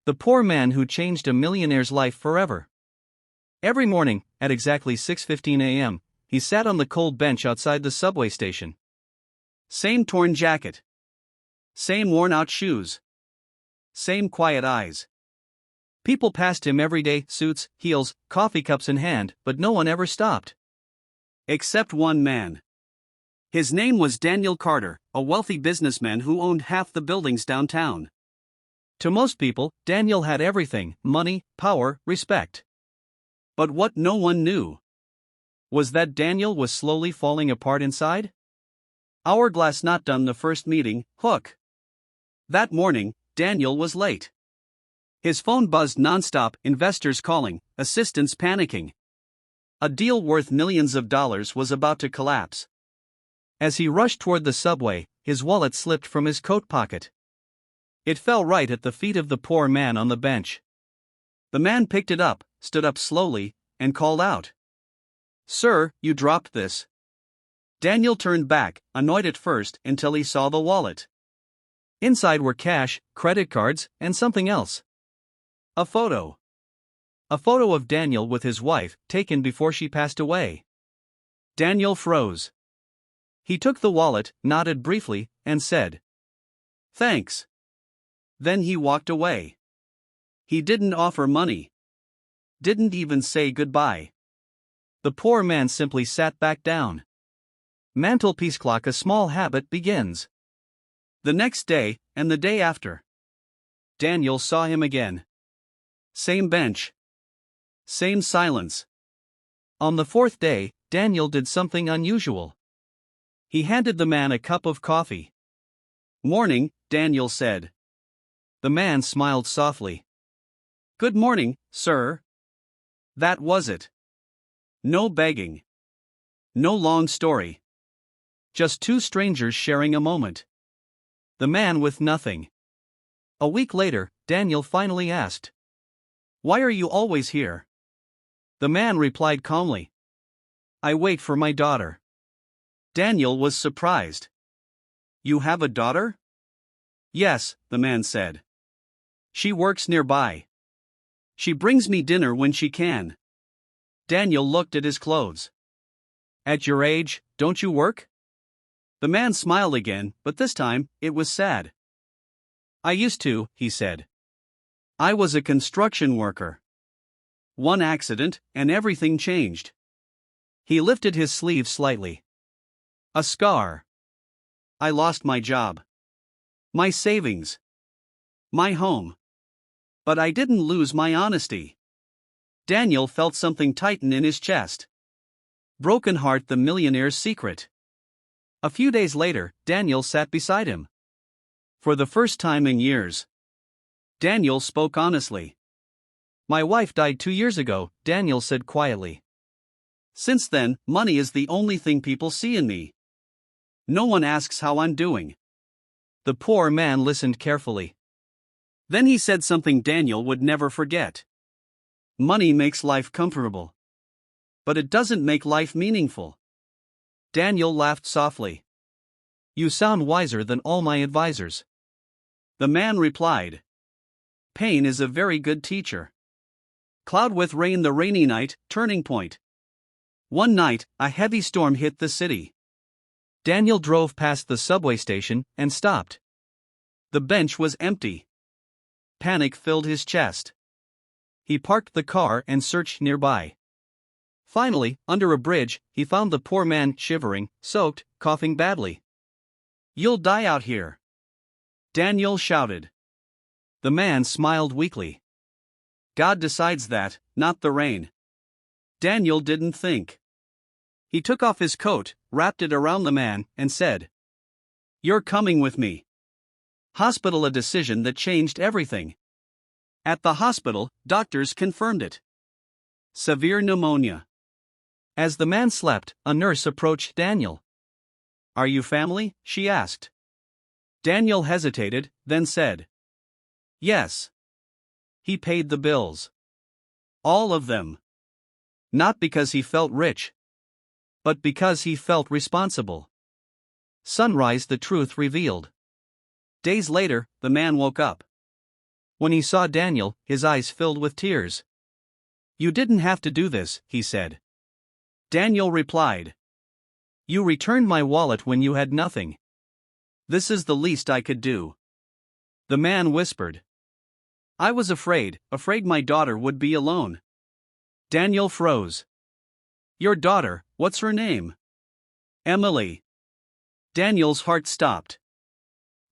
The poor man who changed a millionaire's life forever. Every morning, at exactly 6:15 a.m., he sat on the cold bench outside the subway station. Same torn jacket. Same worn-out shoes. Same quiet eyes. People passed him every day, suits, heels, coffee cups in hand, but no one ever stopped. Except one man. His name was Daniel Carter, a wealthy businessman who owned half the buildings downtown. To most people, Daniel had everything: money, power, respect. But what no one knew was that Daniel was slowly falling apart inside. Hourglass not done the first meeting, hook. That morning, Daniel was late. His phone buzzed nonstop, investors calling, assistants panicking. A deal worth millions of dollars was about to collapse. As he rushed toward the subway, his wallet slipped from his coat pocket. It fell right at the feet of the poor man on the bench. The man picked it up, stood up slowly, and called out, "Sir, you dropped this." Daniel turned back, annoyed at first, until he saw the wallet. Inside were cash, credit cards, and something else. A photo. A photo of Daniel with his wife, taken before she passed away. Daniel froze. He took the wallet, nodded briefly, and said, "Thanks." Then he walked away. He didn't offer money. Didn't even say goodbye. The poor man simply sat back down. Mantelpiece clock: a small habit begins. The next day, and the day after, Daniel saw him again. Same bench. Same silence. On the fourth day, Daniel did something unusual. He handed the man a cup of coffee. "Morning," Daniel said. The man smiled softly. "Good morning, sir." That was it. No begging. No long story. Just two strangers sharing a moment. The man with nothing. A week later, Daniel finally asked, "Why are you always here?" The man replied calmly, "I wait for my daughter." Daniel was surprised. "You have a daughter?" "Yes," the man said. "She works nearby. She brings me dinner when she can." Daniel looked at his clothes. "At your age, don't you work?" The man smiled again, but this time, it was sad. "I used to," he said. "I was a construction worker. One accident, and everything changed." He lifted his sleeve slightly. "A scar. I lost my job. My savings. My home. But I didn't lose my honesty." Daniel felt something tighten in his chest. Broken heart: the millionaire's secret. A few days later, Daniel sat beside him. For the first time in years, Daniel spoke honestly. "My wife died 2 years ago," Daniel said quietly. "Since then, money is the only thing people see in me. No one asks how I'm doing." The poor man listened carefully. Then he said something Daniel would never forget. "Money makes life comfortable. But it doesn't make life meaningful." Daniel laughed softly. "You sound wiser than all my advisors." The man replied, "Pain is a very good teacher." Cloud with rain: the rainy night, turning point. One night, a heavy storm hit the city. Daniel drove past the subway station and stopped. The bench was empty. Panic filled his chest. He parked the car and searched nearby. Finally, under a bridge, he found the poor man shivering, soaked, coughing badly. "You'll die out here," Daniel shouted. The man smiled weakly. "God decides that, not the rain." Daniel didn't think. He took off his coat, wrapped it around the man, and said, "You're coming with me." Hospital: a decision that changed everything. At the hospital, doctors confirmed it. Severe pneumonia. As the man slept, a nurse approached Daniel. "Are you family?" she asked. Daniel hesitated, then said, "Yes." He paid the bills. All of them. Not because he felt rich, but because he felt responsible. Sunrise: the truth revealed. Days later, the man woke up. When he saw Daniel, his eyes filled with tears. "You didn't have to do this," he said. Daniel replied. "You returned my wallet when you had nothing. This is the least I could do." The man whispered. "I was afraid my daughter would be alone." Daniel froze. "Your daughter, what's her name?" "Emily." Daniel's heart stopped.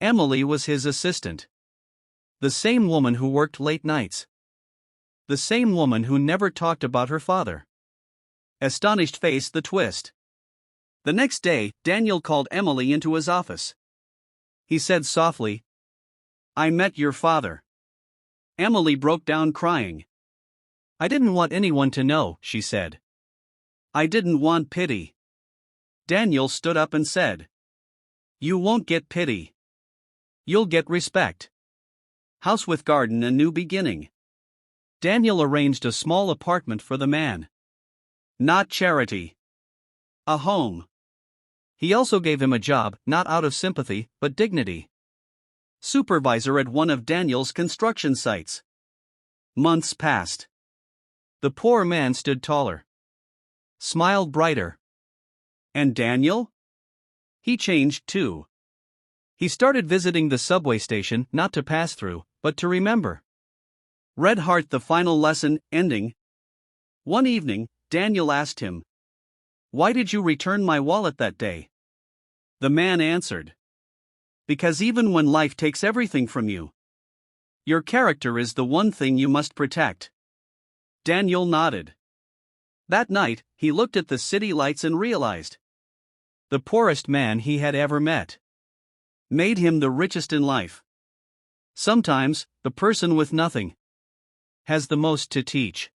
Emily was his assistant. The same woman who worked late nights. The same woman who never talked about her father. Astonished faced the twist. The next day, Daniel called Emily into his office. He said softly, "I met your father." Emily broke down crying. "I didn't want anyone to know," she said. "I didn't want pity." Daniel stood up and said, "You won't get pity. You'll get respect. House with garden, a new beginning." Daniel arranged a small apartment for the man. Not charity. A home. He also gave him a job, not out of sympathy, but dignity. Supervisor at one of Daniel's construction sites. Months passed. The poor man stood taller. Smiled brighter. And Daniel? He changed too. He started visiting the subway station not to pass through, but to remember. Red Heart, the final lesson, ending. One evening, Daniel asked him, "Why did you return my wallet that day?" The man answered, "Because even when life takes everything from you, your character is the one thing you must protect." Daniel nodded. That night, he looked at the city lights and realized the poorest man he had ever met made him the richest in life. Sometimes, the person with nothing has the most to teach.